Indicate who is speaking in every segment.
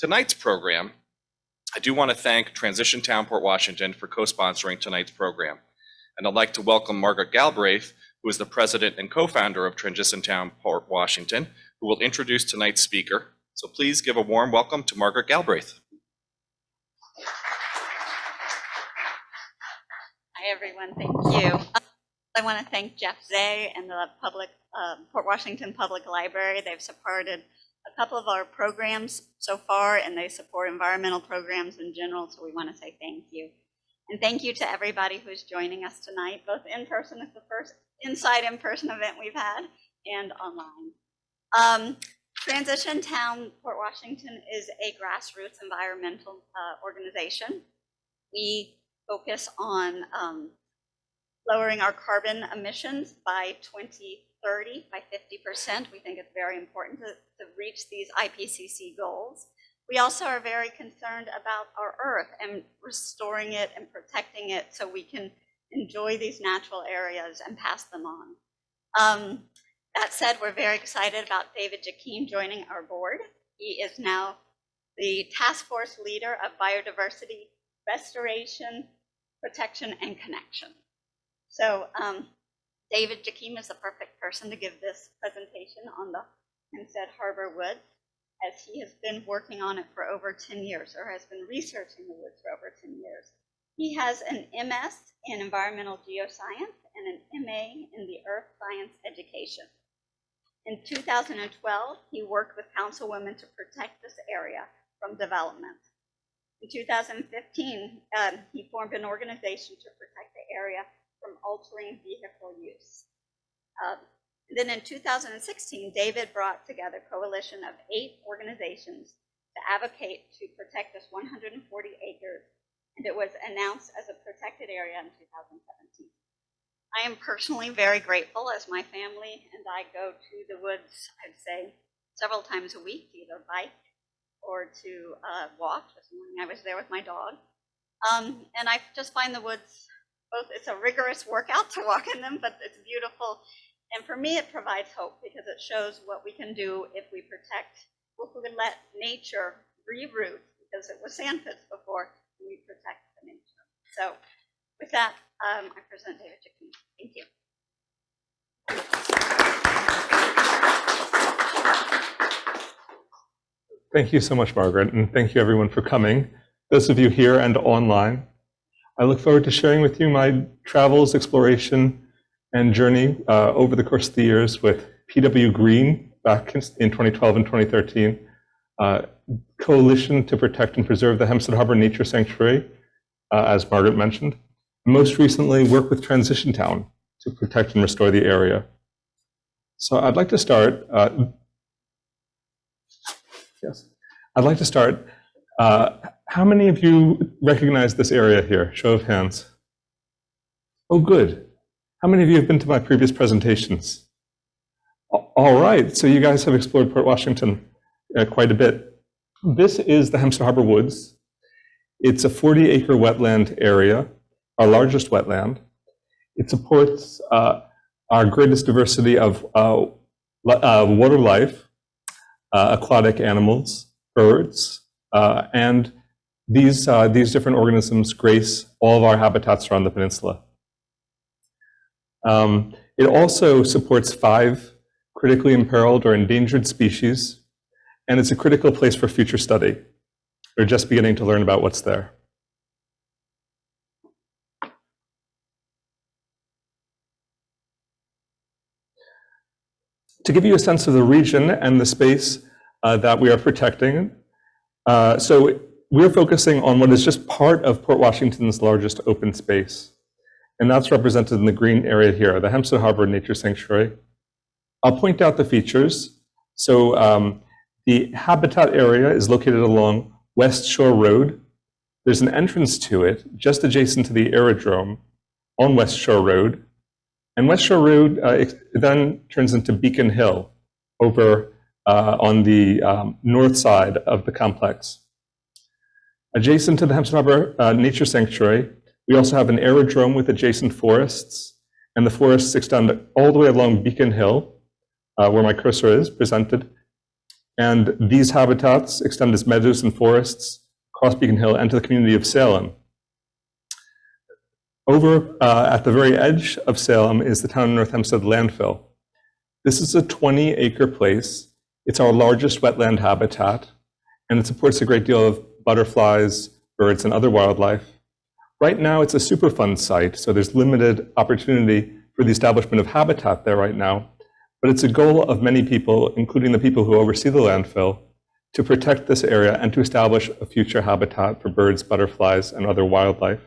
Speaker 1: tonight's program, I do want to thank Transition Town Port Washington for co-sponsoring tonight's program. And I'd like to welcome Margaret Galbraith, who is the president and co-founder of Transition Town Port Washington, who will introduce tonight's speaker. So please give a warm welcome to Margaret Galbraith.
Speaker 2: Hi, everyone. Thank you. I want to thank Jeff Zay and the Port Washington Public Library. They've supported a couple of our programs so far, and they support environmental programs in general, so we want to say thank you. And thank you to everybody who's joining us tonight, both in person, it's the first inside in-person event we've had, and online. Transition Town Port Washington is a grassroots environmental organization. We focus on lowering our carbon emissions by 2030 by 50%. We think it's very important to reach these IPCC goals. We also are very concerned about our Earth and restoring it and protecting it so we can enjoy these natural areas and pass them on. That said, we're very excited about David Jakim joining our board. He is now the task force leader of biodiversity, restoration, protection, and connection. So David Jakim is the perfect person to give this presentation on the Hempstead Harbor Woods, as he has been working on it for over 10 years, or has been researching the woods for over 10 years. He has an MS in environmental geoscience and an MA in the earth science education. In 2012, he worked with councilwomen to protect this area from development. In 2015, he formed an organization to protect the area from altering vehicle use. Then in 2016, David brought together a coalition of 8 organizations to advocate to protect this 140 acres, and it was announced as a protected area in 2017. I am personally very grateful, as my family and I go to the woods, I'd say, several times a week, either bike or to walk. This morning I was there with my dog. And I just find the woods, it's a rigorous workout to walk in them, but it's beautiful. And for me, it provides hope because it shows what we can do if we let nature reroute, because it was sand pits before, and we protect the nature. So with that, I present David Jakim. Thank you.
Speaker 3: Thank you so much, Margaret, and thank you everyone for coming. Those of you here and online, I look forward to sharing with you my travels, exploration, and journey over the course of the years with P.W. Green back in 2012 and 2013, Coalition to Protect and Preserve the Hempstead Harbor Nature Sanctuary, as Margaret mentioned. Most recently, work with Transition Town to protect and restore the area. So I'd like to start. How many of you recognize this area here? Show of hands. Oh, good. How many of you have been to my previous presentations? All right, so you guys have explored Port Washington quite a bit. This is the Hempstead Harbor Woods. It's a 40-acre wetland area, our largest wetland. It supports our greatest diversity of water life, aquatic animals, birds, and these different organisms grace all of our habitats around the peninsula. It also supports 5 critically imperiled or endangered species, and it's a critical place for future study. We're just beginning to learn about what's there. To give you a sense of the region and the space that we are protecting, so we're focusing on what is just part of Port Washington's largest open space. And that's represented in the green area here, the Hempstead Harbor Nature Sanctuary. I'll point out the features. So the habitat area is located along West Shore Road. There's an entrance to it just adjacent to the aerodrome on West Shore Road. And West Shore Road then turns into Beacon Hill over on the north side of the complex. Adjacent to the Hempstead Harbor Nature Sanctuary, we also have an aerodrome with adjacent forests, and the forest extend all the way along Beacon Hill, where my cursor is presented. And these habitats extend as meadows and forests across Beacon Hill and to the community of Salem. Over at the very edge of Salem is the town of North Hempstead landfill. This is a 20-acre place. It's our largest wetland habitat, and it supports a great deal of butterflies, birds, and other wildlife. Right now, it's a Superfund site, so there's limited opportunity for the establishment of habitat there right now. But it's a goal of many people, including the people who oversee the landfill, to protect this area and to establish a future habitat for birds, butterflies, and other wildlife.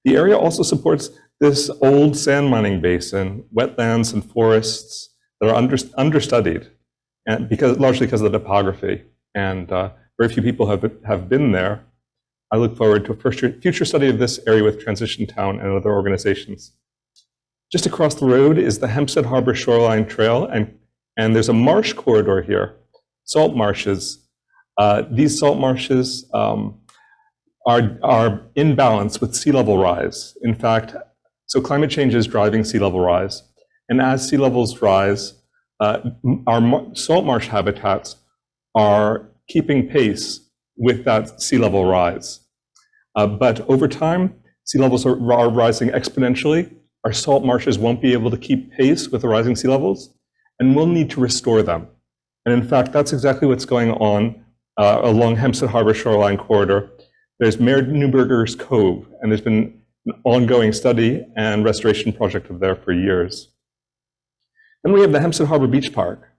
Speaker 3: The area also supports this old sand mining basin, wetlands and forests that are understudied, and largely because of the topography. And very few people have been there. I look forward to a future study of this area with Transition Town and other organizations. Just across the road is the Hempstead Harbor Shoreline Trail, and there's a marsh corridor here, salt marshes. These salt marshes are in balance with sea level rise. In fact, so climate change is driving sea level rise. And as sea levels rise, our salt marsh habitats are keeping pace with that sea level rise. But over time, sea levels are rising exponentially. Our salt marshes won't be able to keep pace with the rising sea levels, and we'll need to restore them. And in fact, that's exactly what's going on along Hempstead Harbor Shoreline Corridor. There's Mayor Newberger's Cove, and there's been an ongoing study and restoration project of there for years. Then we have the Hempstead Harbor Beach Park.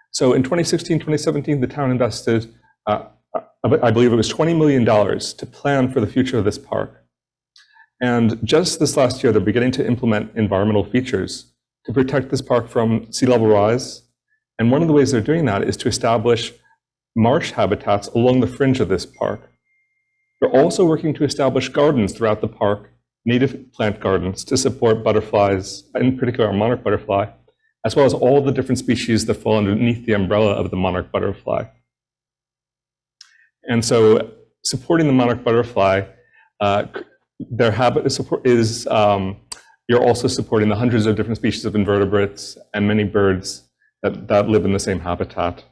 Speaker 3: So in 2016, 2017, the town invested, I believe it was $20 million to plan for the future of this park. And just this last year, they're beginning to implement environmental features to protect this park from sea level rise. And one of the ways they're doing that is to establish marsh habitats along the fringe of this park. They're also working to establish gardens throughout the park, native plant gardens, to support butterflies, in particular our monarch butterfly, as well as all the different species that fall underneath the umbrella of the monarch butterfly. And so supporting the monarch butterfly, their habit is you're also supporting the hundreds of different species of invertebrates and many birds that live in the same habitat.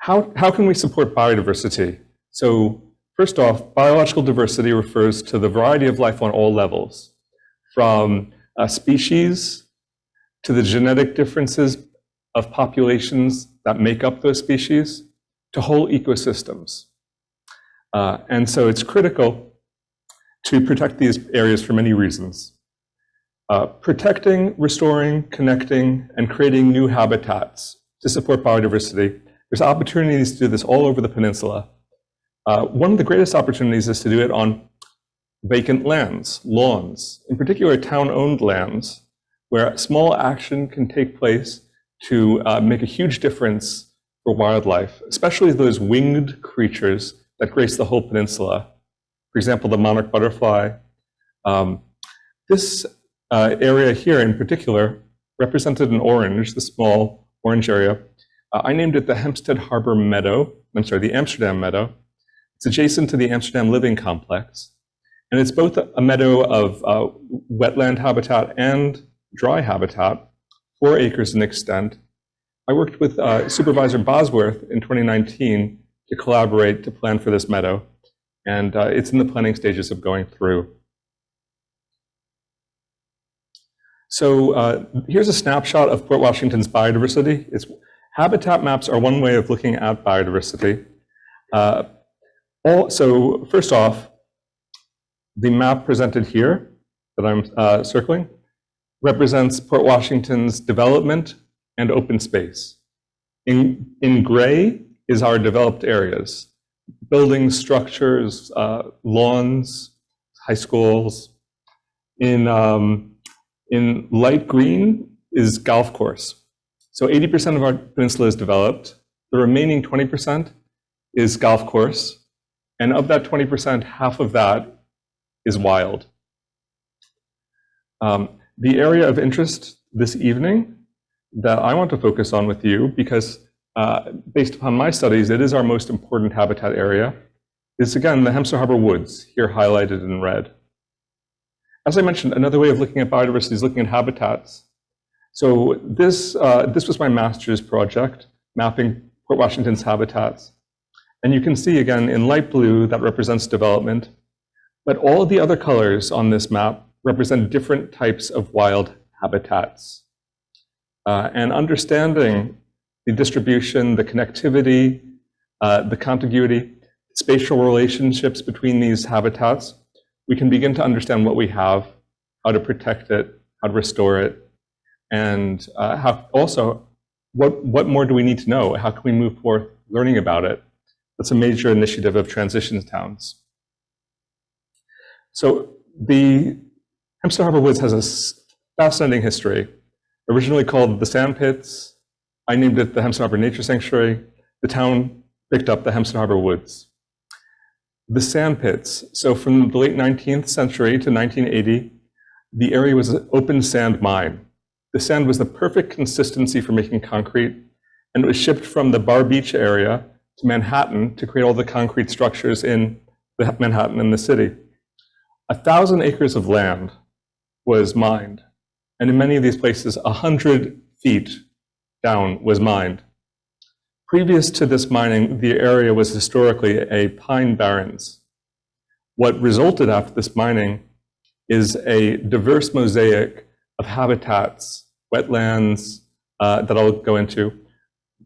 Speaker 3: How can we support biodiversity? So first off, biological diversity refers to the variety of life on all levels, from species to the genetic differences of populations that make up those species to whole ecosystems. And so it's critical to protect these areas for many reasons. Protecting, restoring, connecting, and creating new habitats to support biodiversity. There's opportunities to do this all over the peninsula. One of the greatest opportunities is to do it on vacant lands, lawns, in particular town-owned lands, where small action can take place to make a huge difference for wildlife, especially those winged creatures that grace the whole peninsula. For example, the monarch butterfly. This area here in particular, represented in orange, the small orange area, I named it the Hempstead Harbor Meadow. I'm sorry, the Amsterdam Meadow. It's adjacent to the Amsterdam Living Complex. And it's both a meadow of wetland habitat and dry habitat, 4 acres in extent. I worked with Supervisor Bosworth in 2019 to collaborate to plan for this meadow. And it's in the planning stages of going through. So here's a snapshot of Port Washington's biodiversity. Habitat maps are one way of looking at biodiversity. So first off, the map presented here that I'm circling represents Port Washington's development and open space. In gray is our developed areas, buildings, structures, lawns, high schools. In light green is golf course. So 80% of our peninsula is developed. The remaining 20% is golf course. And of that 20%, half of that is wild. The area of interest this evening that I want to focus on with you, because based upon my studies, it is our most important habitat area, is again the Hempstead Harbor Woods, here highlighted in red. As I mentioned, another way of looking at biodiversity is looking at habitats. So this was my master's project, mapping Port Washington's habitats. And you can see again in light blue that represents development, but all of the other colors on this map represent different types of wild habitats. And understanding the distribution, the connectivity, the contiguity, spatial relationships between these habitats, we can begin to understand what we have, how to protect it, how to restore it, and what more do we need to know? How can we move forth learning about it? That's a major initiative of transition towns. So the Hempstead Harbor Woods has a fascinating history. Originally called the Sand Pits, I named it the Hempstead Harbor Nature Sanctuary. The town picked up the Hempstead Harbor Woods. The Sand Pits, so from the late 19th century to 1980, the area was an open sand mine. The sand was the perfect consistency for making concrete, and it was shipped from the Bar Beach area to Manhattan to create all the concrete structures in Manhattan and the city. 1,000 acres of land was mined, and in many of these places, 100 feet down was mined. Previous to this mining, the area was historically a pine barrens. What resulted after this mining is a diverse mosaic of habitats, wetlands that I'll go into,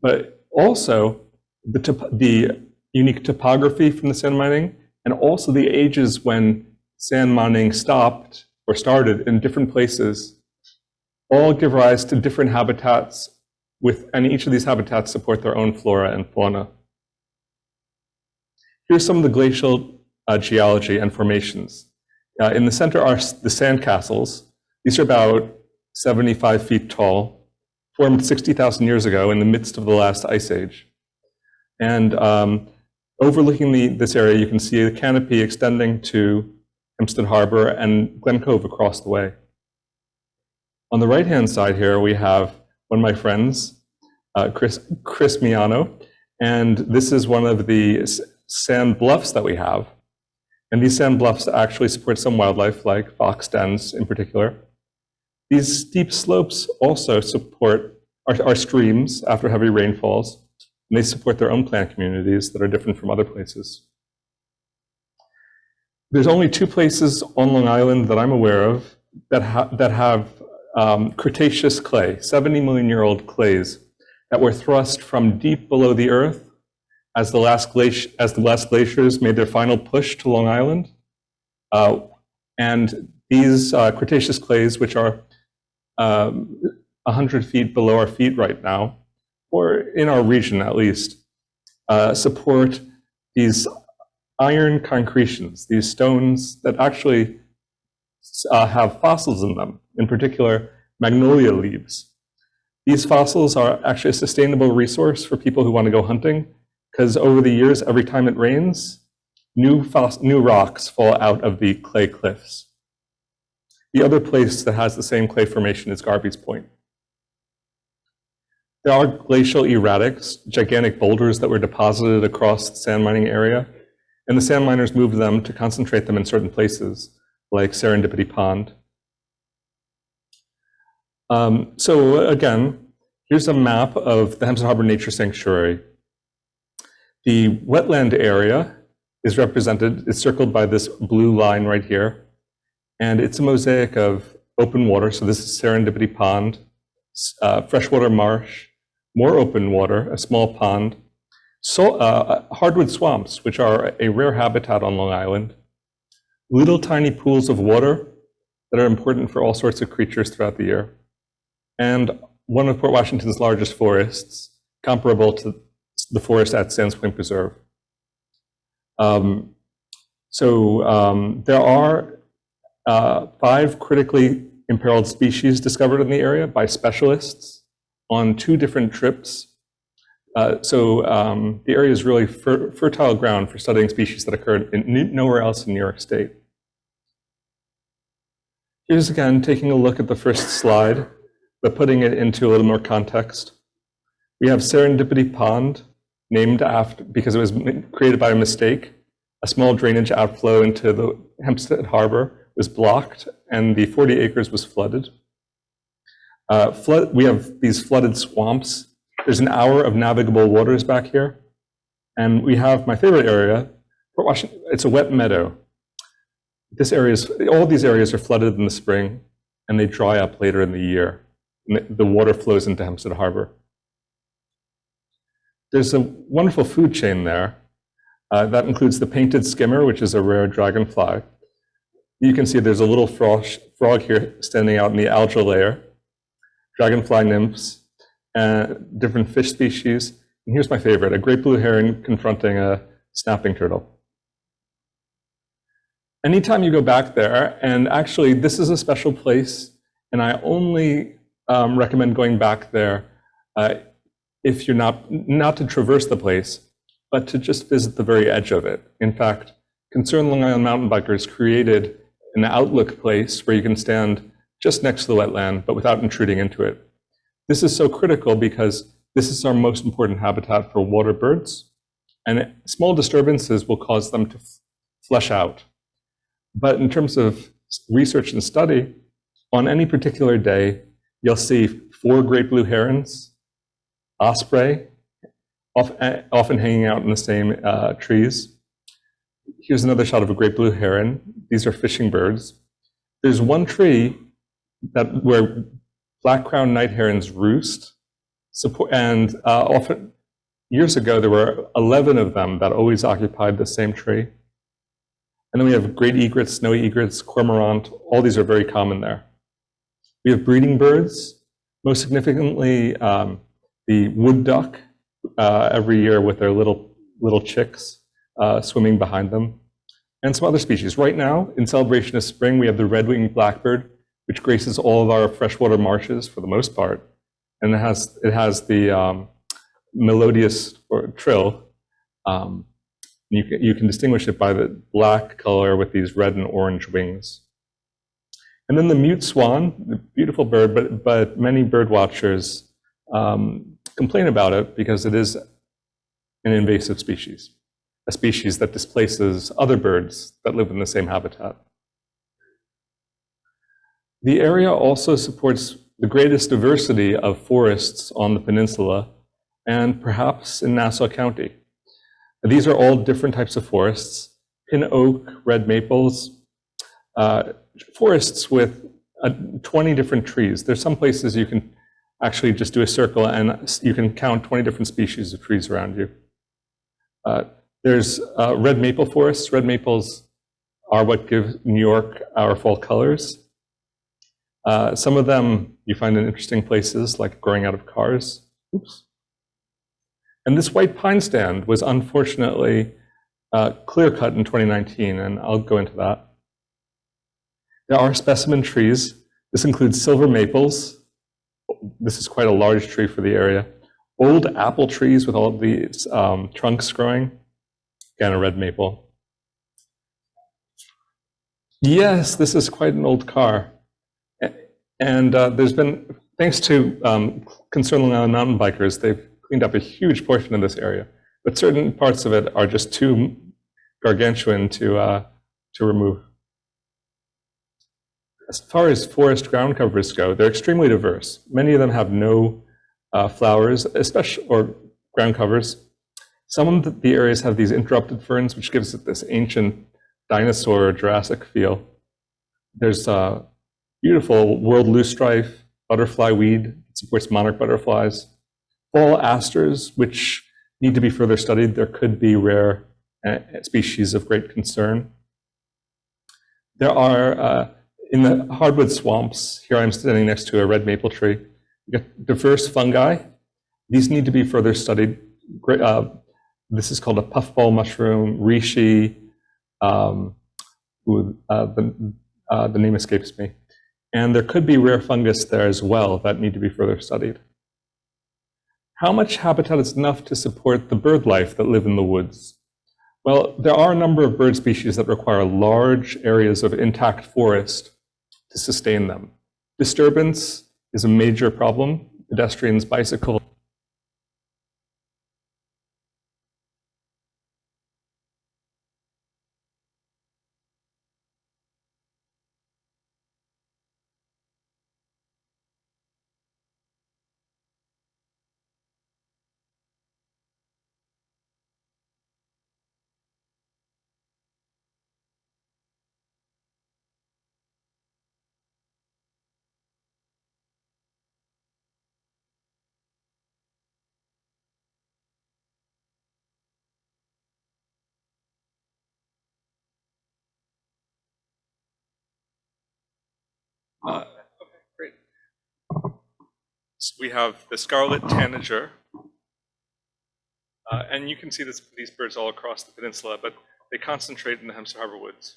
Speaker 3: but also the unique topography from the sand mining, and also the ages when sand mining stopped or started in different places, all give rise to different habitats, and each of these habitats support their own flora and fauna. Here's some of the glacial geology and formations. In the center are the sand castles. These are about 75 feet tall, formed 60,000 years ago in the midst of the last ice age. And overlooking this area, you can see the canopy extending to Hempstead Harbor and Glen Cove across the way. On the right-hand side here, we have one of my friends, Chris Miano, and this is one of the sand bluffs that we have. And these sand bluffs actually support some wildlife, like fox dens in particular. These steep slopes also support our streams after heavy rainfalls, and they support their own plant communities that are different from other places. There's only 2 places on Long Island that I'm aware of that have Cretaceous clay, 70 million year old clays that were thrust from deep below the earth as the last glaciers made their final push to Long Island. And these Cretaceous clays, which are 100 feet below our feet right now, or in our region at least, support these iron concretions, these stones that actually have fossils in them, in particular magnolia leaves. These fossils are actually a sustainable resource for people who want to go hunting, because over the years, every time it rains, new rocks fall out of the clay cliffs. The other place that has the same clay formation is Garvey's Point. There are glacial erratics, gigantic boulders that were deposited across the sand mining area, and the sand miners moved them to concentrate them in certain places, like Serendipity Pond. So again, here's a map of the Hempstead Harbor Nature Sanctuary. The wetland area is represented, it's circled by this blue line right here, and it's a mosaic of open water. So this is Serendipity Pond, freshwater marsh, more open water, a small pond, hardwood swamps, which are a rare habitat on Long Island, little tiny pools of water that are important for all sorts of creatures throughout the year, and one of Port Washington's largest forests, comparable to the forest at Sands Point Preserve. There are 5 critically imperiled species discovered in the area by specialists on 2 different trips. The area is really fertile ground for studying species that occurred nowhere else in New York State. Here's again taking a look at the first slide, but putting it into a little more context. We have Serendipity Pond, named after, because it was created by a mistake. A small drainage outflow into the Hempstead Harbor was blocked, and the 40 acres was flooded. We have these flooded swamps. There's an hour of navigable waters back here. And we have my favorite area, Port Washington. It's a wet meadow. All these areas are flooded in the spring, and they dry up later in the year. The water flows into Hempstead Harbor. There's a wonderful food chain there. That includes the painted skimmer, which is a rare dragonfly. You can see there's a little frog here standing out in the algal layer, dragonfly nymphs, different fish species. And here's my favorite, a great blue heron confronting a snapping turtle. Anytime you go back there, and actually this is a special place, and I only recommend going back there if you're not to traverse the place, but to just visit the very edge of it. In fact, Concerned Long Island mountain bikers created an outlook place where you can stand just next to the wetland, but without intruding into it. This is so critical because this is our most important habitat for water birds, and small disturbances will cause them to flush out. But in terms of research and study, on any particular day, you'll see 4 great blue herons, osprey, often hanging out in the same trees. Here's another shot of a great blue heron. These are fishing birds. There's one tree where black-crowned night herons roost, and often years ago there were 11 of them that always occupied the same tree. And then we have great egrets, snowy egrets, cormorant. All these are very common there. We have breeding birds, most significantly the wood duck every year with their little chicks swimming behind them, and some other species. Right now, in celebration of spring, we have the red-winged blackbird, which graces all of our freshwater marshes for the most part, and it has the melodious trill. You can distinguish it by the black color with these red and orange wings. And then the mute swan, the beautiful bird, but many bird watchers complain about it because it is an invasive species, a species that displaces other birds that live in the same habitat. The area also supports the greatest diversity of forests on the peninsula and perhaps in Nassau County. These are all different types of forests: pin oak, red maples, forests with 20 different trees. There's some places you can actually just do a circle and you can count 20 different species of trees around you. There's red maple forests. Red maples are what give New York our fall colors. Some of them you find in interesting places, like growing out of cars. Oops. And this white pine stand was unfortunately clear-cut in 2019, and I'll go into that. There are specimen trees. This includes silver maples. This is quite a large tree for the area. Old apple trees with all of these trunks growing. Again, a red maple. Yes, this is quite an old car. And there's been, thanks to Concerned Long Island mountain bikers, they've cleaned up a huge portion of this area. But certain parts of it are just too gargantuan to remove. As far as forest ground covers go, they're extremely diverse. Many of them have no flowers, or ground covers. Some of the areas have these interrupted ferns, which gives it this ancient dinosaur or Jurassic feel. There's beautiful world loosestrife, butterfly weed that supports monarch butterflies, fall asters, which need to be further studied. There could be rare species of great concern. There are, in the hardwood swamps, here I'm standing next to a red maple tree, you get diverse fungi. These need to be further studied. This is called a puffball mushroom, reishi, the name escapes me. And there could be rare fungus there as well that need to be further studied. How much habitat is enough to support the bird life that live in the woods? Well, there are a number of bird species that require large areas of intact forest to sustain them. Disturbance is a major problem. Pedestrians, bicycles,
Speaker 1: Okay, great. So we have the scarlet tanager, and you can see these birds all across the peninsula, but they concentrate in the Hempstead Harbor Woods.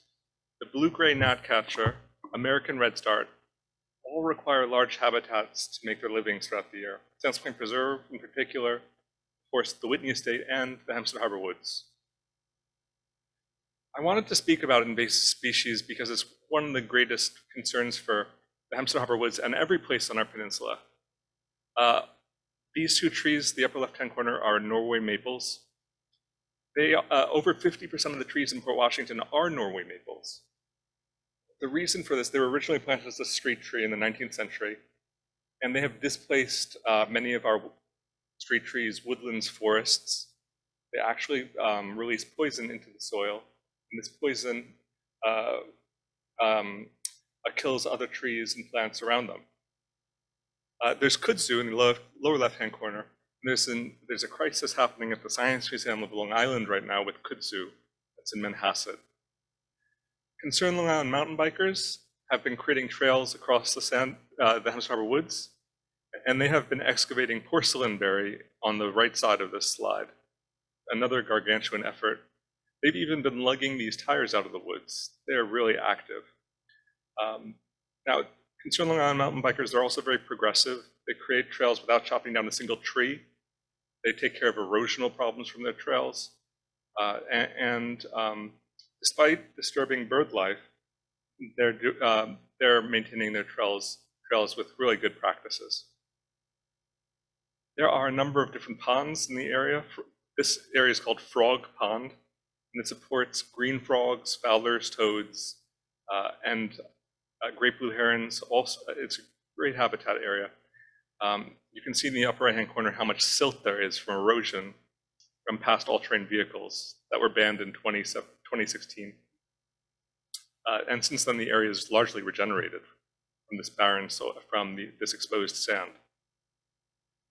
Speaker 1: The blue-gray gnatcatcher, American redstart, all require large habitats to make their livings throughout the year. Sands Point Preserve, in particular, of course, the Whitney Estate and the Hempstead Harbor Woods. I wanted to speak about invasive species because it's one of the greatest concerns for the Hempstead Harbor Woods and every place on our peninsula. These two trees, the upper left-hand corner, are Norway maples. They over 50% of the trees in Port Washington are Norway maples. The reason for this, they were originally planted as a street tree in the 19th century, and they have displaced many of our street trees, woodlands, forests. They actually release poison into the soil, and this poison kills other trees and plants around them. There's kudzu in the lower left-hand corner. There's a crisis happening at the Science Museum of Long Island right now with kudzu. That's in Manhasset. Concerned Long Island mountain bikers have been creating trails across the Hempstead Harbor Woods, and they have been excavating porcelain berry on the right side of this slide. Another gargantuan effort. They've even been lugging these tires out of the woods. They're really active. Now, Concerned Long Island mountain bikers are also very progressive. They create trails without chopping down a single tree. They take care of erosional problems from their trails. Despite disturbing bird life, they're maintaining their trails with really good practices. There are a number of different ponds in the area. This area is called Frog Pond, and it supports green frogs, fowlers, toads, and great blue herons. Also, it's a great habitat area. You can see in the upper right-hand corner how much silt there is from erosion from past all-terrain vehicles that were banned in 2016. And since then, the area is largely regenerated from this barren soil, from this exposed sand.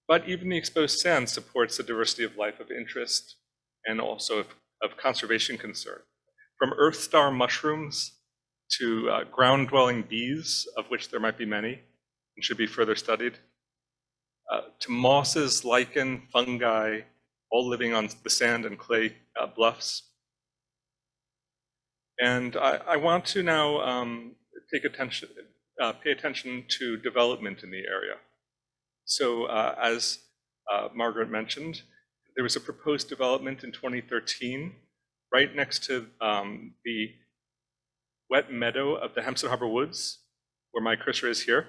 Speaker 1: But even the exposed sand supports the diversity of life of interest and also of conservation concern. From earth star mushrooms to ground-dwelling bees, of which there might be many and should be further studied, to mosses, lichen, fungi, all living on the sand and clay bluffs. And I want to now pay attention to development in the area. So as Margaret mentioned, there was a proposed development in 2013 right next to the wet meadow of the Hempstead Harbor Woods, where my cursor is here,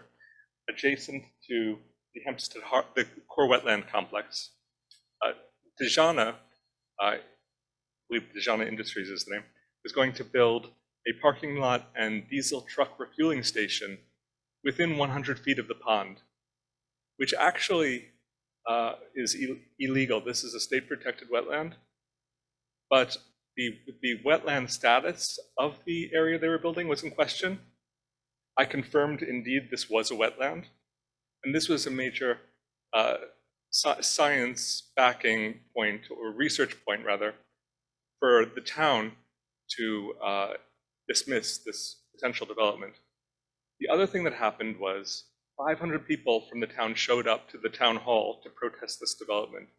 Speaker 1: adjacent to the core wetland complex. Dejana, I believe Dejana Industries is the name, is going to build a parking lot and diesel truck refueling station within 100 feet of the pond, which actually is illegal. This is a state protected wetland, but the wetland status of the area they were building was in question. I confirmed indeed this was a wetland, and this was a major science backing point, or research point rather, for the town to dismiss this potential development. The other thing that happened was 500 people from the town showed up to the town hall to protest this development.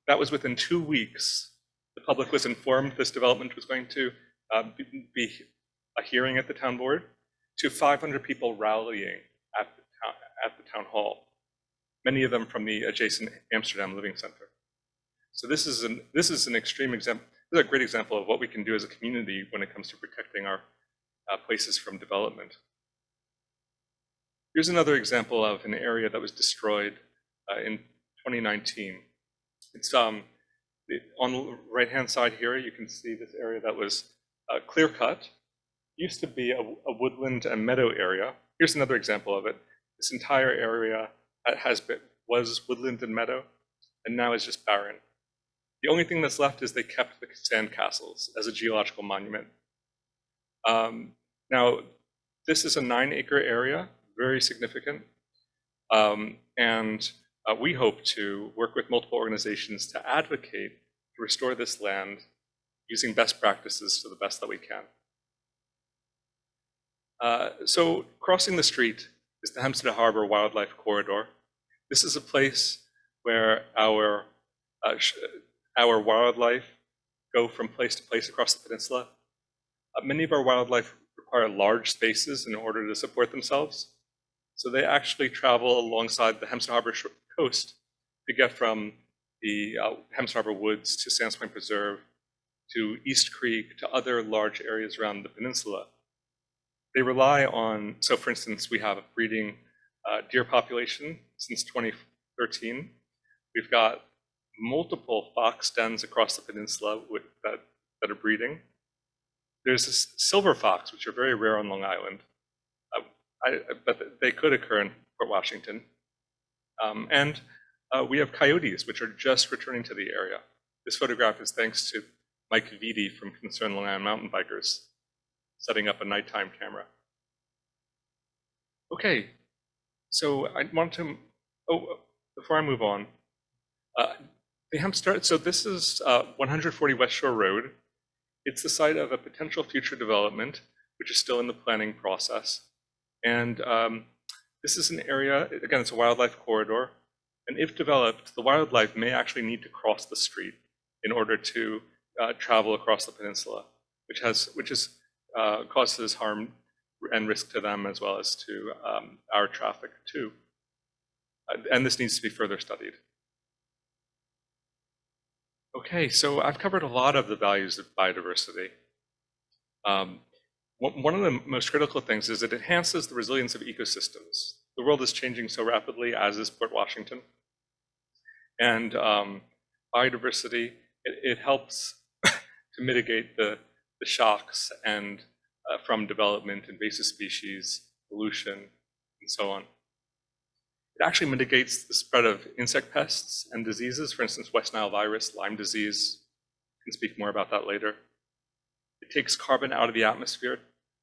Speaker 1: That was within 2 weeks. The public was informed this development was going to be a hearing at the town board, to 500 people rallying at the town hall, many of them from the adjacent Amsterdam Living Center. So this is an extreme example. This is a great example of what we can do as a community when it comes to protecting our places from development. Here's another example of an area that was destroyed in 2019. It's on the right-hand side here, you can see this area that was clear-cut. Used to be a woodland and meadow area. Here's another example of it. This entire area was woodland and meadow, and now is just barren. The only thing that's left is they kept the sand castles as a geological monument. Now, this is a 9-acre area, very significant, and we hope to work with multiple organizations to advocate to restore this land using best practices to the best that we can.
Speaker 3: So crossing the street is the Hempstead Harbor Wildlife Corridor. This is a place where our wildlife go from place to place across the peninsula. Many of our wildlife require large spaces in order to support themselves. So they actually travel alongside the Hempstead Harbor coast to get from the Hempstead Harbor Woods to Sands Point Preserve to East Creek to other large areas around the peninsula. They rely on, so for instance, we have a breeding deer population since 2013. We've got multiple fox dens across the peninsula that are breeding. There's this silver fox, which are very rare on Long Island, but they could occur in Port Washington. And we have coyotes, which are just returning to the area. This photograph is thanks to Mike Vitti from Concerned Long Island Mountain Bikers, setting up a nighttime camera. Okay, so I want to, before I move on, so this is 140 West Shore Road. It's the site of a potential future development, which is still in the planning process. And this is an area, again, it's a wildlife corridor. And if developed, the wildlife may actually need to cross the street in order to travel across the peninsula, which causes harm and risk to them as well as to our traffic too. And this needs to be further studied. Okay, so I've covered a lot of the values of biodiversity. One of the most critical things is it enhances the resilience of ecosystems. The world is changing so rapidly, as is Port Washington. And biodiversity, it helps to mitigate the shocks and from development, invasive species, pollution, and so on. It actually mitigates the spread of insect pests and diseases, for instance, West Nile virus, Lyme disease. I can speak more about that later. It takes carbon out of the atmosphere,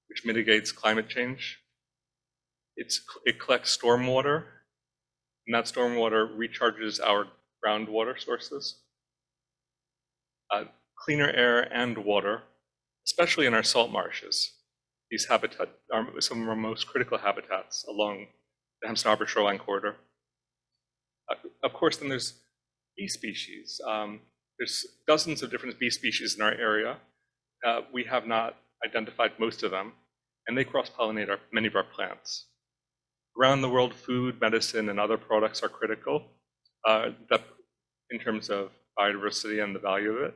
Speaker 3: which mitigates climate change. It collects stormwater, and that stormwater recharges our groundwater sources. Cleaner air and water, especially in our salt marshes. These habitats are some of our most critical habitats along the Hempstead Harbor shoreline corridor. Of course, then there's bee species. There's dozens of different bee species in our area. We have not identified most of them, and they cross-pollinate many of our plants. Around the world, food, medicine, and other products are critical in terms of biodiversity and the value of it.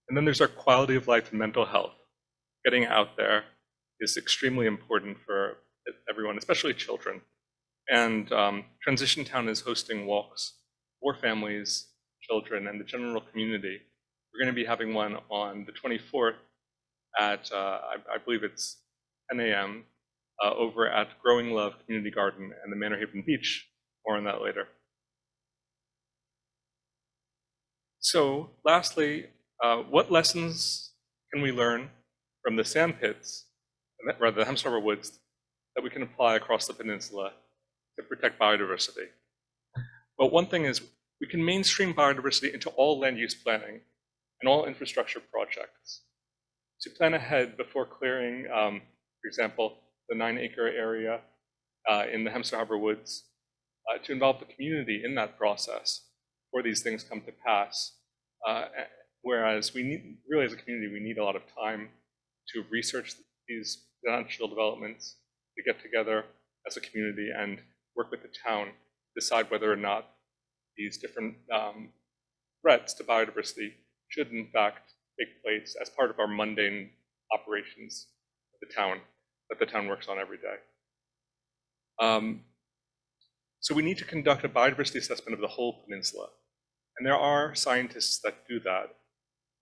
Speaker 3: And then there's our quality of life and mental health. Getting out there is extremely important for everyone, especially children. And Transition Town is hosting walks for families, children, and the general community. We're going to be having one on the 24th at, I believe it's 10 a.m. Over at Growing Love Community Garden and the Manor Haven Beach. More on that later. So lastly, what lessons can we learn from the sand pits, rather the Hempstead Harbor Woods, that we can apply across the peninsula to protect biodiversity? Well, one thing is we can mainstream biodiversity into all land use planning and all infrastructure projects. To plan ahead before clearing, for example, the 9-acre area in the Hempstead Harbor Woods, to involve the community in that process before these things come to pass. Whereas really as a community, we need a lot of time to research these potential developments, to get together as a community and work with the town, decide whether or not these different threats to biodiversity should in fact take place as part of our mundane operations of the town, that the town works on every day. So we need to conduct a biodiversity assessment of the whole peninsula. And there are scientists that do that.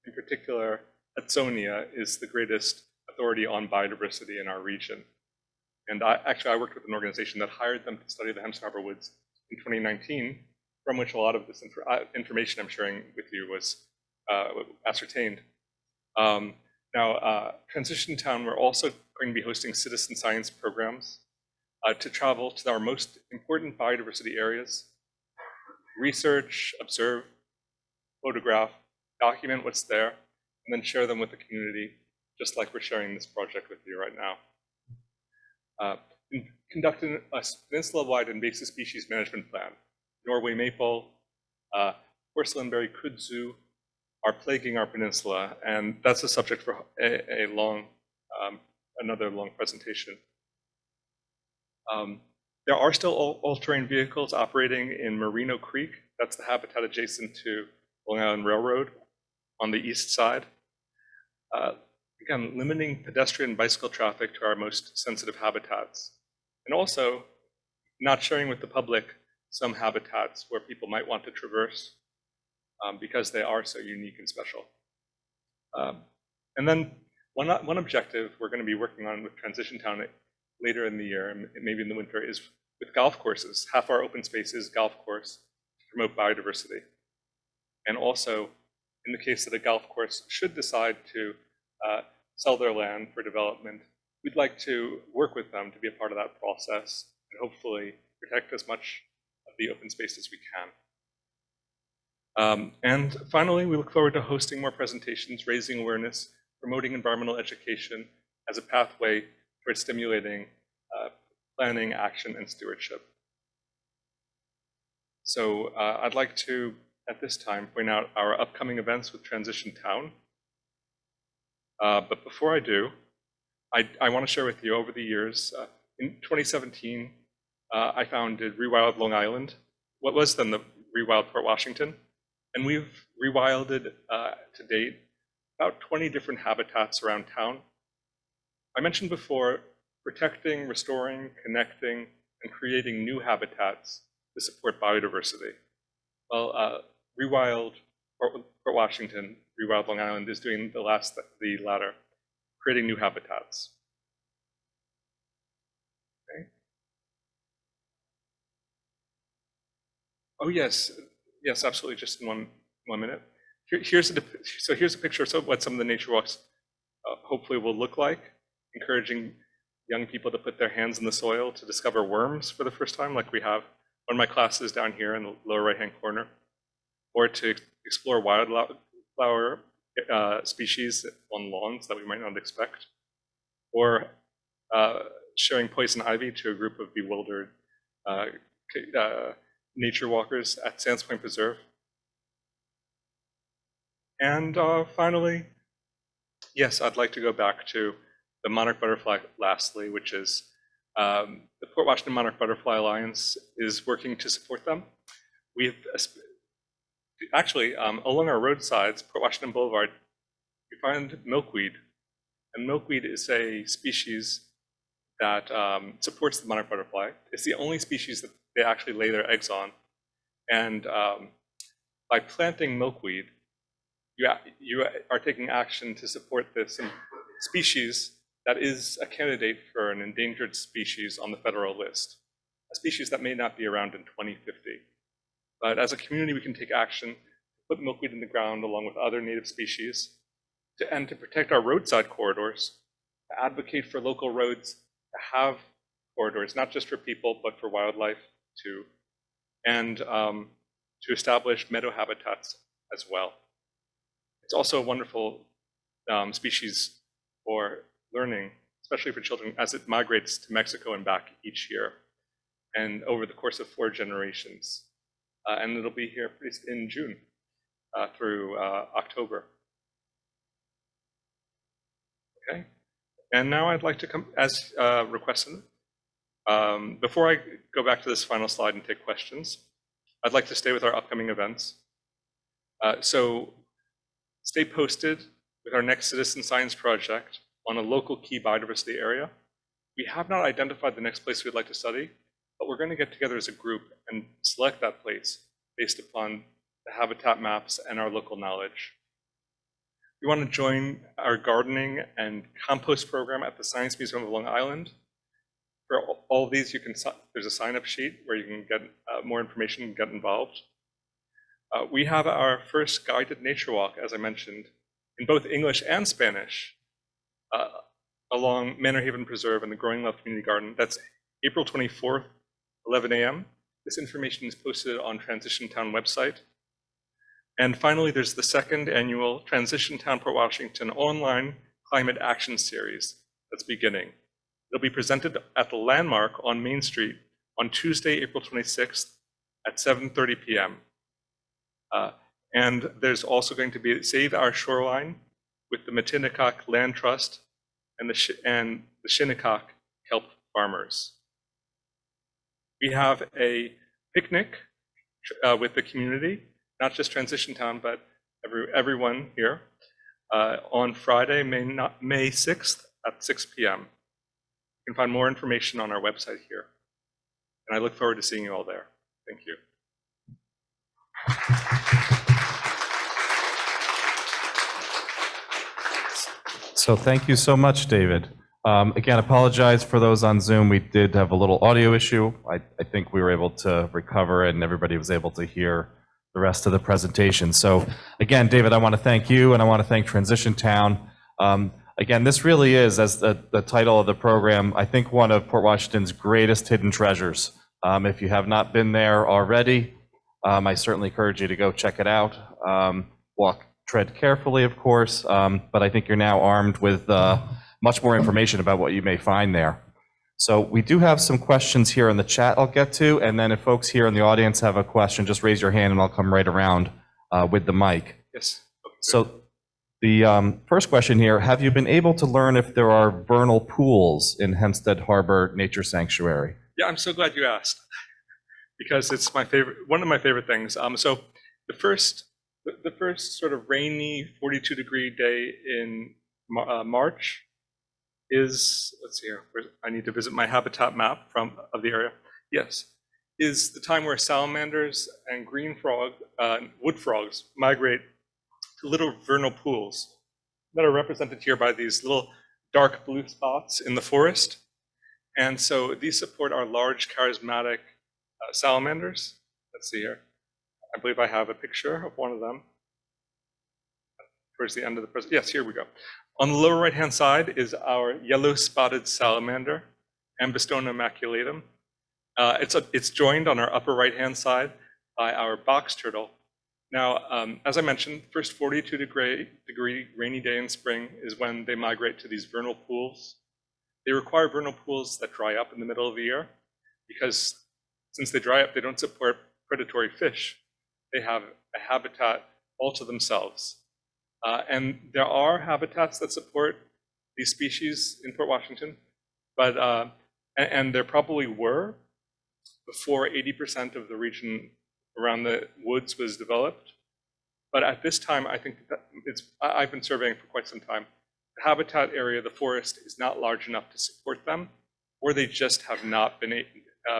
Speaker 3: In particular, Hudsonia is the greatest authority on biodiversity in our region. And I worked with an organization that hired them to study the Hempstead Harbor Woods in 2019, from which a lot of this information I'm sharing with you was ascertained. Now, Transition Town, we're also going to be hosting citizen science programs to travel to our most important biodiversity areas, research, observe, photograph, document what's there, and then share them with the community, just like we're sharing this project with you right now. conducted a peninsula-wide invasive species management plan. Norway maple, porcelain-berry kudzu are plaguing our peninsula, and that's a subject for another long presentation. There are still all-terrain vehicles operating in Merino Creek. That's the habitat adjacent to Long Island Railroad on the east side. Again, limiting pedestrian and bicycle traffic to our most sensitive habitats. And also not sharing with the public some habitats where people might want to traverse because they are so unique and special. And then one objective we're going to be working on with Transition Town later in the year, and maybe in the winter, is with golf courses. Half our open space is golf course to promote biodiversity. And also, in the case that a golf course should decide to sell their land for development, we'd like to work with them to be a part of that process and hopefully protect as much of the open space as we can. And finally, we look forward to hosting more presentations, raising awareness, promoting environmental education as a pathway towards stimulating planning, action, and stewardship. So I'd like to, at this time, point out our upcoming events with Transition Town. But before I do, I want to share with you over the years, in 2017, I founded Rewild Long Island, what was then the Rewild Port Washington, and we've rewilded to date about 20 different habitats around town. I mentioned before, protecting, restoring, connecting, and creating new habitats to support biodiversity. Well, Rewild Port Washington, Rewild Long Island is doing the latter, creating new habitats. Okay. Oh yes, absolutely. Just in one minute. Here's a picture of what some of the nature walks hopefully will look like, encouraging young people to put their hands in the soil to discover worms for the first time, like we have one of my classes down here in the lower right-hand corner, or to explore wildflower species on lawns that we might not expect, or showing poison ivy to a group of bewildered nature walkers at Sands Point Preserve. And finally, yes, I'd like to go back to the monarch butterfly lastly, which is the Port Washington Monarch Butterfly Alliance is working to support them. We've actually, along our roadsides, Port Washington Boulevard, we find milkweed. And milkweed is a species that supports the monarch butterfly. It's the only species that they actually lay their eggs on. And by planting milkweed, you are taking action to support this species that is a candidate for an endangered species on the federal list, a species that may not be around in 2050. But as a community, we can take action, put milkweed in the ground along with other native species, and to protect our roadside corridors, to advocate for local roads, to have corridors, not just for people, but for wildlife too, and to establish meadow habitats as well. It's also a wonderful species for learning, especially for children, as it migrates to Mexico and back each year, and over the course of 4 generations. And it'll be here in June through October. Okay, and now I'd like to come, as requested, before I go back to this final slide and take questions, I'd like to stay with our upcoming events. So stay posted with our next citizen science project on a local key biodiversity area. We have not identified the next place we'd like to study, but we're going to get together as a group and select that place based upon the habitat maps and our local knowledge. We want to join our gardening and compost program at the Science Museum of Long Island. For all of these, there's a sign-up sheet where you can get more information and get involved. We have our first guided nature walk, as I mentioned, in both English and Spanish, along Manor Haven Preserve and the Growing Love Community Garden. That's April 24th, 11 a.m. This information is posted on Transition Town website. And finally, there's the second annual Transition Town Port Washington online climate action series that's beginning. It'll be presented at the Landmark on Main Street on Tuesday, April 26th at 7:30 p.m. And there's also going to be Save Our Shoreline with the Matinecock Land Trust and the Shinnecock Kelp Farmers. We have a picnic with the community, not just Transition Town, but everyone here, on Friday, May 6th at 6 p.m. You can find more information on our website here. And I look forward to seeing you all there. Thank you.
Speaker 4: So thank you so much, David. Again, apologize for those on Zoom. We did have a little audio issue. I think we were able to recover and everybody was able to hear the rest of the presentation. So again, David, I want to thank you and I want to thank Transition Town. Again, this really is, as the title of the program, I think one of Port Washington's greatest hidden treasures. If you have not been there already, I certainly encourage you to go check it out. Tread carefully, of course, but I think you're now armed with much more information about what you may find there. So we do have some questions here in the chat I'll get to, and then if folks here in the audience have a question, just raise your hand and I'll come right around with the mic.
Speaker 3: Yes. Okay.
Speaker 4: So the first question here, have you been able to learn if there are vernal pools in Hempstead Harbor Nature Sanctuary?
Speaker 3: Yeah, I'm so glad you asked, because it's my favorite, one of my favorite things. So the first sort of rainy 42-degree day in March is, let's see here, I need to visit my habitat map of the area. Yes, is the time where salamanders and green frog, wood frogs migrate to little vernal pools that are represented here by these little dark blue spots in the forest. And so these support our large charismatic salamanders. Let's see here. I believe I have a picture of one of them towards the end of the presentation. Yes, here we go. On the lower right-hand side is our yellow-spotted salamander, Ambistona maculatum. It's joined on our upper right-hand side by our box turtle. Now, as I mentioned, first 42-degree rainy day in spring is when they migrate to these vernal pools. They require vernal pools that dry up in the middle of the year because since they dry up, they don't support predatory fish. They have a habitat all to themselves. And there are habitats that support these species in Port Washington, but and there probably were before 80% of the region around the woods was developed. But at this time, I think that I've been surveying for quite some time. The habitat area, the forest, is not large enough to support them, or they just have not been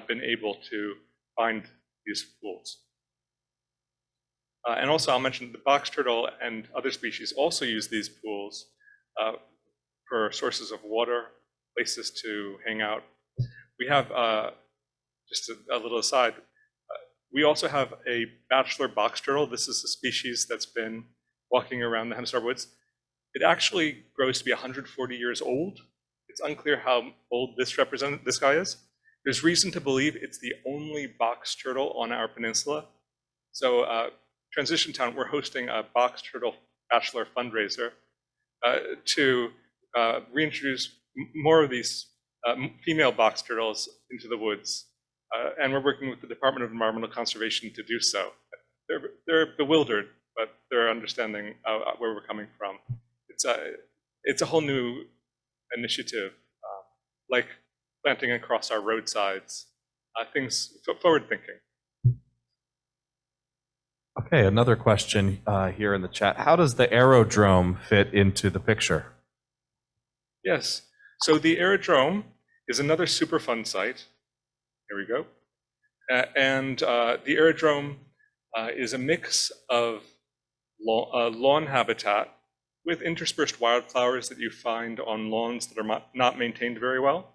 Speaker 3: able to find these pools. And also, I'll mention the box turtle and other species also use these pools for sources of water, places to hang out. We have, just a little aside, we also have a bachelor box turtle. This is a species that's been walking around the Hempstead Harbor Woods. It actually grows to be 140 years old. It's unclear how old this guy is. There's reason to believe it's the only box turtle on our peninsula. So Transition Town, we're hosting a box turtle bachelor fundraiser to reintroduce more of these female box turtles into the woods. And we're working with the Department of Environmental Conservation to do so. They're bewildered, but they're understanding where we're coming from. It's a whole new initiative, like planting across our roadsides, things forward thinking.
Speaker 4: Okay, another question here in the chat. How does the aerodrome fit into the picture?
Speaker 3: Yes, so the aerodrome is another Superfund site. Here we go. And the aerodrome is a mix of lawn habitat with interspersed wildflowers that you find on lawns that are not maintained very well.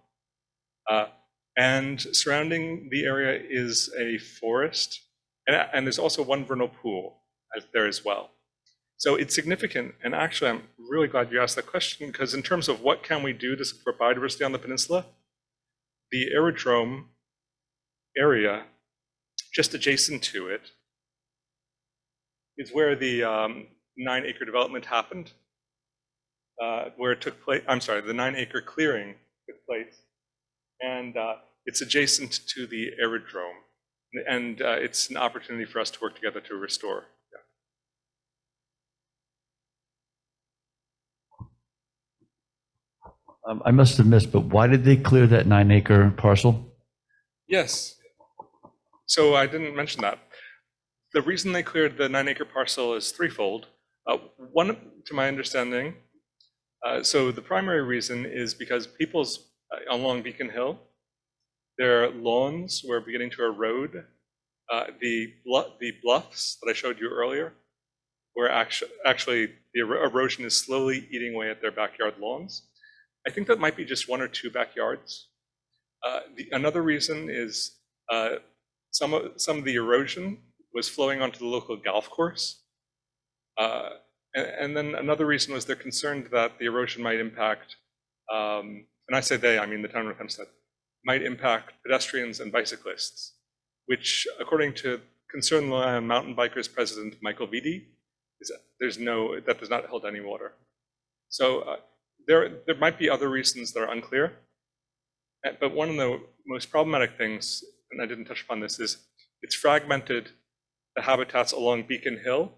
Speaker 3: And surrounding the area is a forest, and there's also one vernal pool there as well. So it's significant, and actually I'm really glad you asked that question, because in terms of what can we do to support biodiversity on the peninsula, the aerodrome area just adjacent to it is where the 9-acre development happened, where it took place, I'm sorry, the 9-acre clearing took place and it's adjacent to the aerodrome, and it's an opportunity for us to work together to restore.
Speaker 5: I must have missed, but why did they clear that 9-acre parcel?
Speaker 3: Yes. So I didn't mention that. The reason they cleared the 9-acre parcel is threefold. One, to my understanding, so the primary reason is because people's along Beacon Hill, their lawns were beginning to erode. The bluffs that I showed you earlier were actually the erosion is slowly eating away at their backyard lawns. I think that might be just 1 or 2 backyards. Another reason is some of the erosion was flowing onto the local golf course. And then another reason was they're concerned that the erosion might impact, and I say they, I mean the town of Hempstead, might impact pedestrians and bicyclists, which according to Concerned Mountain Bikers President Michael Vitti, that does not hold any water. So there might be other reasons that are unclear, but one of the most problematic things, and I didn't touch upon this, is it's fragmented the habitats along Beacon Hill,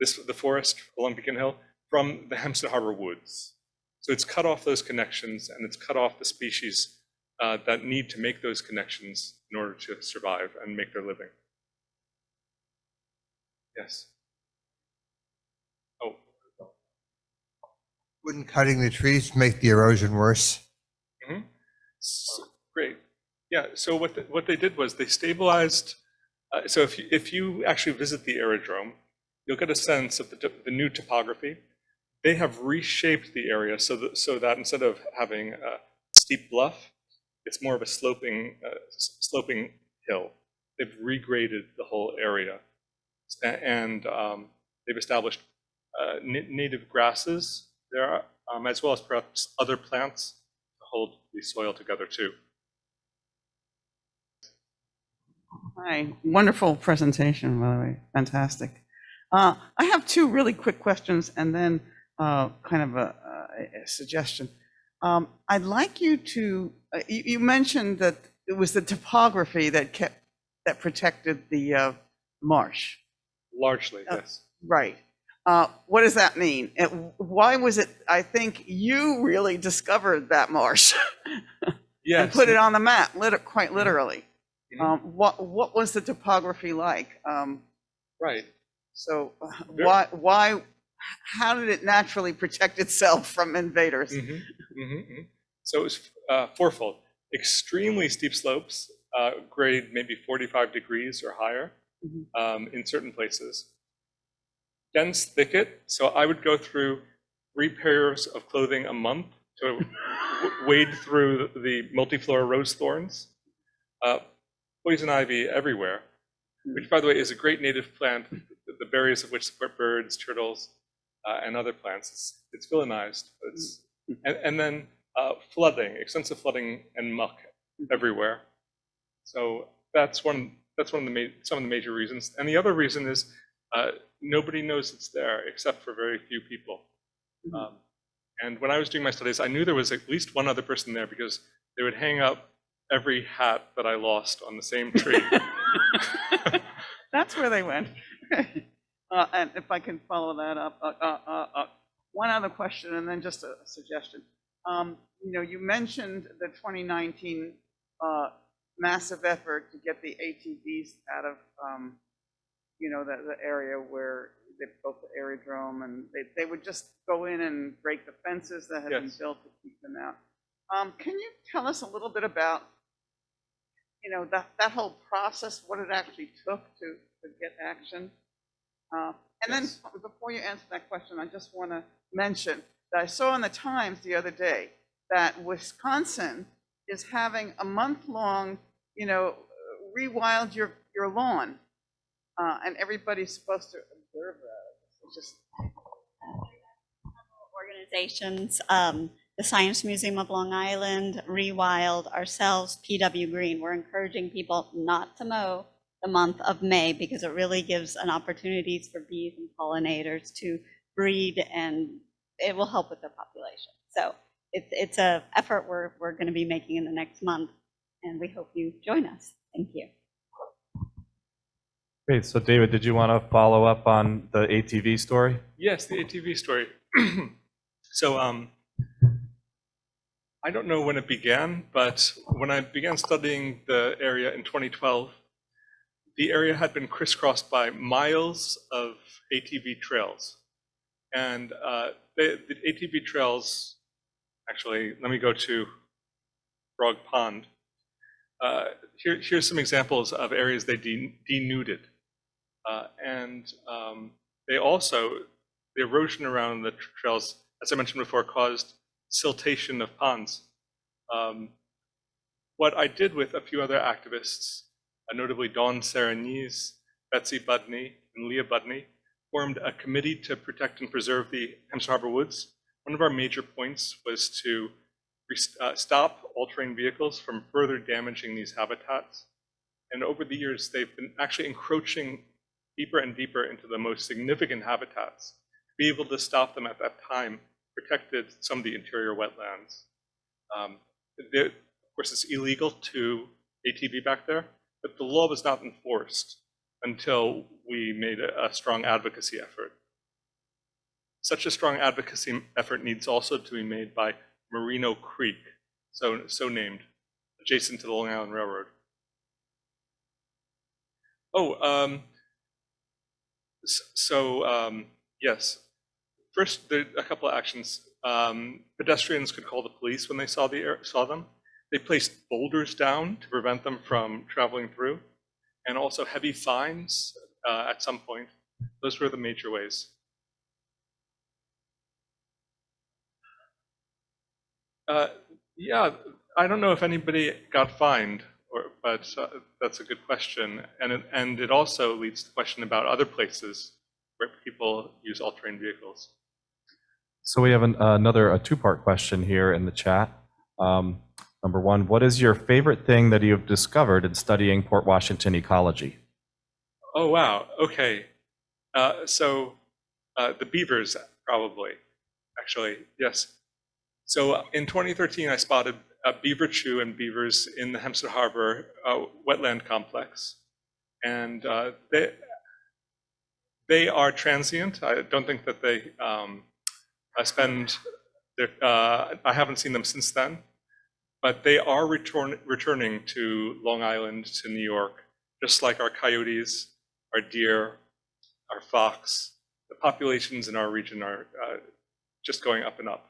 Speaker 3: the forest along Beacon Hill, from the Hempstead Harbor Woods. So it's cut off those connections, and it's cut off the species that need to make those connections in order to survive and make their living. Yes. Oh.
Speaker 6: Wouldn't cutting the trees make the erosion worse?
Speaker 3: Mm-hmm. Great. Yeah, so what they did was they stabilized. So if you actually visit the aerodrome, you'll get a sense of the new topography. They have reshaped the area so that instead of having a steep bluff, it's more of a sloping hill. They've regraded the whole area, and they've established native grasses there, as well as perhaps other plants to hold the soil together too.
Speaker 7: Hi, wonderful presentation, by the way, fantastic. I have 2 really quick questions and then kind of a suggestion. I'd like you to, you mentioned that it was the topography that protected the marsh.
Speaker 3: Largely, yes.
Speaker 7: Right. What does that mean? Why was it, I think you really discovered that marsh
Speaker 3: Yes.
Speaker 7: and put it on the map, quite literally.
Speaker 3: Mhm.
Speaker 7: What was the topography like?
Speaker 3: Right.
Speaker 7: So why, how did it naturally protect itself from invaders?
Speaker 3: So it was fourfold. Extremely steep slopes, grade maybe 45 degrees or higher in certain places. Dense thicket, so I would go through 3 pairs of clothing a month to wade through the multiflora rose thorns. Poison ivy everywhere, which by the way is a great native plant, the berries of which support birds, turtles, and other plants. It's villainized, but and then flooding, extensive flooding and muck everywhere. So that's some of the major reasons. And the other reason is nobody knows it's there except for very few people. And when I was doing my studies, I knew there was at least one other person there because they would hang up every hat that I lost on the same tree.
Speaker 7: That's where they went. And if I can follow that up, one other question and then just a suggestion. You mentioned the 2019 massive effort to get the ATVs out of, the area where they built the aerodrome, and they would just go in and break the fences that had been built to keep them out. Can you tell us a little bit about, that whole process, what it actually took to get action? And then before you answer that question, I just want to mention that I saw in the Times the other day that Wisconsin is having a month-long, rewild your lawn, and everybody's supposed to observe that. It's just
Speaker 2: Organizations, the Science Museum of Long Island, Rewild, ourselves, PW Green. We're encouraging people not to mow the month of May because it really gives an opportunities for bees and pollinators to breed, and it will help with their population. So it's a effort we're going to be making in the next month, and we hope you join us. Thank you.
Speaker 4: Great. So David, did you want to follow up on the ATV story?
Speaker 3: Yes, the ATV story. So I don't know when it began, but when I began studying the area in 2012, the area had been crisscrossed by miles of ATV trails. And the ATV trails, actually, let me go to Frog Pond. Here's some examples of areas they denuded. And they also, the erosion around the trails, as I mentioned before, caused siltation of ponds. What I did with a few other activists, notably Dawn Serenies, Betsy Budney, and Leah Budney, formed a committee to protect and preserve the Hempstead Harbor Woods. One of our major points was to stop all-terrain vehicles from further damaging these habitats. And over the years, they've been actually encroaching deeper and deeper into the most significant habitats. To be able to stop them at that time protected some of the interior wetlands. Of course, it's illegal to ATV back there, but the law was not enforced until we made a strong advocacy effort. Such a strong advocacy effort needs also to be made by Merino Creek, so named, adjacent to the Long Island Railroad. Yes. First, there are a couple of actions. Pedestrians could call the police when they saw them. They placed boulders down to prevent them from traveling through, and also heavy fines at some point. Those were the major ways. Yeah, I don't know if anybody got fined, but that's a good question. And it also leads to the question about other places where people use all-terrain vehicles.
Speaker 4: So we have a two-part question here in the chat. Number one, what is your favorite thing that you've discovered in studying Port Washington ecology?
Speaker 3: Oh, wow. Okay. The beavers, probably, actually, yes. So in 2013, I spotted a beaver chew and beavers in the Hempstead Harbor wetland complex. And they are transient. I don't think that they I haven't seen them since then, but they are returning to Long Island, to New York, just like our coyotes, our deer, our fox. The populations in our region are just going up and up.